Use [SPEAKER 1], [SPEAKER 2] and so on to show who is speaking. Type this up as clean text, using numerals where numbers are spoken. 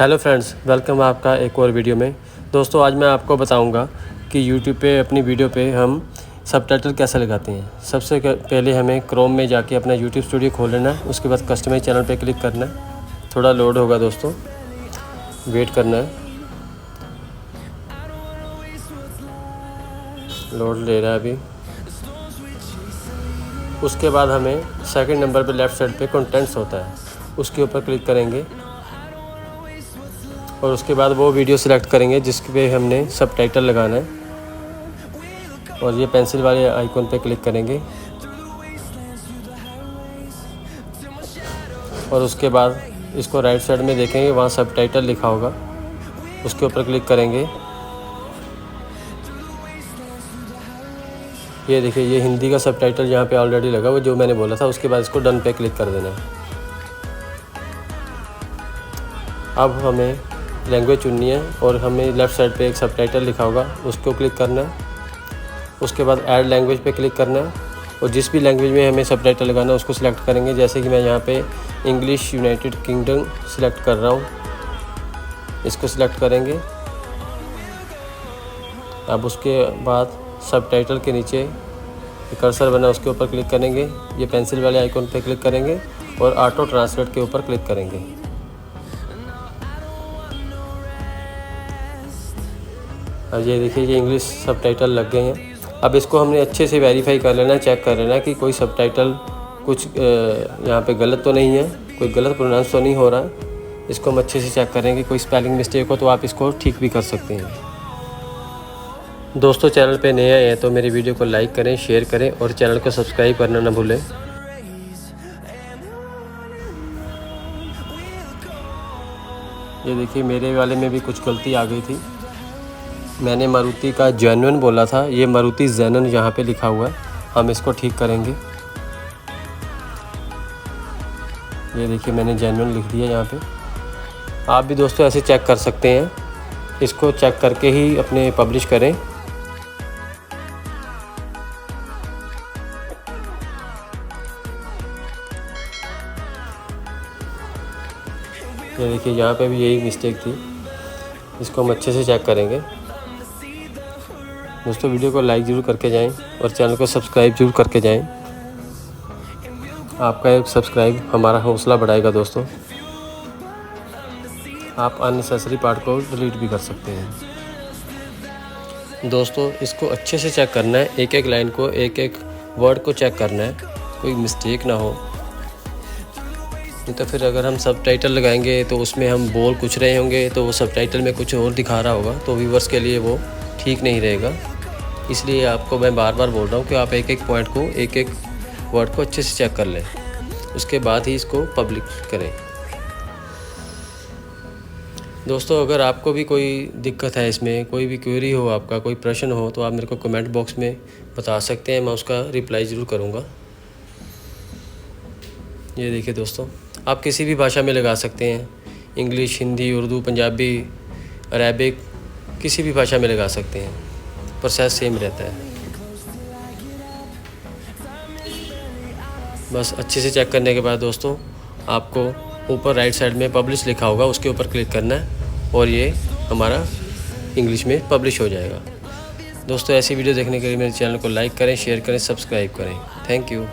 [SPEAKER 1] Hello friends, welcome आपका एक और वीडियो में। दोस्तों आज मैं आपको बताऊंगा कि यूट्यूब पे अपनी वीडियो पे हम सबटाइटल कैसे लगाते हैं। सबसे पहले हमें क्रोम में जाके अपना यूट्यूब स्टूडियो खोल लेना है। उसके बाद कस्टमाइज चैनल पे क्लिक करना है। थोड़ा लोड होगा दोस्तों, वेट करना है। लोड ले रहा है अभी। उसके बाद हमें सेकंड नंबर पे लेफ़्ट साइड पे कंटेंट्स होता है, उसके ऊपर क्लिक करेंगे और उसके बाद वो वीडियो सिलेक्ट करेंगे जिस पे हमने सबटाइटल लगाना है और ये पेंसिल वाले आइकॉन पे क्लिक करेंगे और उसके बाद इसको राइट साइड में देखेंगे, वहाँ सबटाइटल लिखा होगा, उसके ऊपर क्लिक करेंगे। ये देखिए, ये हिंदी का सबटाइटल यहाँ पे ऑलरेडी लगा हुआ जो मैंने बोला था। उसके बाद इसको डन पे क्लिक कर देना है। अब हमें लैंग्वेज चुननी है और हमें लेफ़्ट साइड पे एक सबटाइटल लिखा होगा, उसको क्लिक करना है। उसके बाद ऐड लैंग्वेज पे क्लिक करना है और जिस भी लैंग्वेज में हमें सबटाइटल लगाना है उसको सिलेक्ट करेंगे। जैसे कि मैं यहाँ पे इंग्लिश यूनाइटेड किंगडम सिलेक्ट कर रहा हूँ, इसको सिलेक्ट करेंगे। अब उसके बाद सबटाइटल के नीचे कर्सर बना, उसके ऊपर क्लिक करेंगे। ये पेंसिल वाले आइकॉन पे क्लिक करेंगे और ऑटो ट्रांसलेट के ऊपर क्लिक करेंगे। अब ये देखिए, ये इंग्लिश सबटाइटल लग गए हैं। अब इसको हमने अच्छे से वेरीफाई कर लेना, चेक कर लेना कि कोई सबटाइटल कुछ यहाँ पे गलत तो नहीं है, कोई गलत प्रोनाउंस तो नहीं हो रहा है। इसको हम अच्छे से चेक करेंगे। कोई स्पेलिंग मिस्टेक हो तो आप इसको ठीक भी कर सकते हैं। दोस्तों चैनल पे नए आए हैं तो मेरी वीडियो को लाइक करें, शेयर करें और चैनल को सब्सक्राइब करना ना भूलें। ये देखिए, मेरे वाले में भी कुछ गलती आ गई थी। मैंने मारुति का जेन्युइन बोला था, ये मारुति जेनन यहाँ पे लिखा हुआ है। हम इसको ठीक करेंगे। ये देखिए, मैंने जेन्युइन लिख दिया यहाँ पे। आप भी दोस्तों ऐसे चेक कर सकते हैं। इसको चेक करके ही अपने पब्लिश करें। ये देखिए, यहाँ पे भी यही मिस्टेक थी। इसको हम अच्छे से चेक करेंगे। दोस्तों वीडियो को लाइक ज़रूर करके जाएं और चैनल को सब्सक्राइब ज़रूर करके जाएं। आपका एक सब्सक्राइब हमारा हौसला बढ़ाएगा दोस्तों। आप अननेसेसरी पार्ट को डिलीट भी कर सकते हैं। दोस्तों इसको अच्छे से चेक करना है, एक एक लाइन को, एक एक वर्ड को चेक करना है, कोई मिस्टेक ना हो। नहीं तो फिर अगर हम सबटाइटल लगाएंगे तो उसमें हम बोल कुछ रहे होंगे तो वो सबटाइटल में कुछ और दिखा रहा होगा, तो व्यूअर्स के लिए वो ठीक नहीं रहेगा। इसलिए आपको मैं बार बार बोल रहा हूँ कि आप एक एक पॉइंट को, एक एक वर्ड को अच्छे से चेक कर लें, उसके बाद ही इसको पब्लिश करें। दोस्तों अगर आपको भी कोई दिक्कत है, इसमें कोई भी क्वेरी हो, आपका कोई प्रश्न हो, तो आप मेरे को कमेंट बॉक्स में बता सकते हैं, मैं उसका रिप्लाई ज़रूर करूँगा। ये देखिए दोस्तों, आप किसी भी भाषा में लगा सकते हैं, इंग्लिश, हिंदी, उर्दू, पंजाबी, अरेबिक, किसी भी भाषा में लगा सकते हैं, प्रोसेस सेम रहता है। बस अच्छे से चेक करने के बाद दोस्तों आपको ऊपर राइट साइड में पब्लिश लिखा होगा, उसके ऊपर क्लिक करना है और ये हमारा इंग्लिश में पब्लिश हो जाएगा। दोस्तों ऐसी वीडियो देखने के लिए मेरे चैनल को लाइक करें, शेयर करें, सब्सक्राइब करें। Thank you.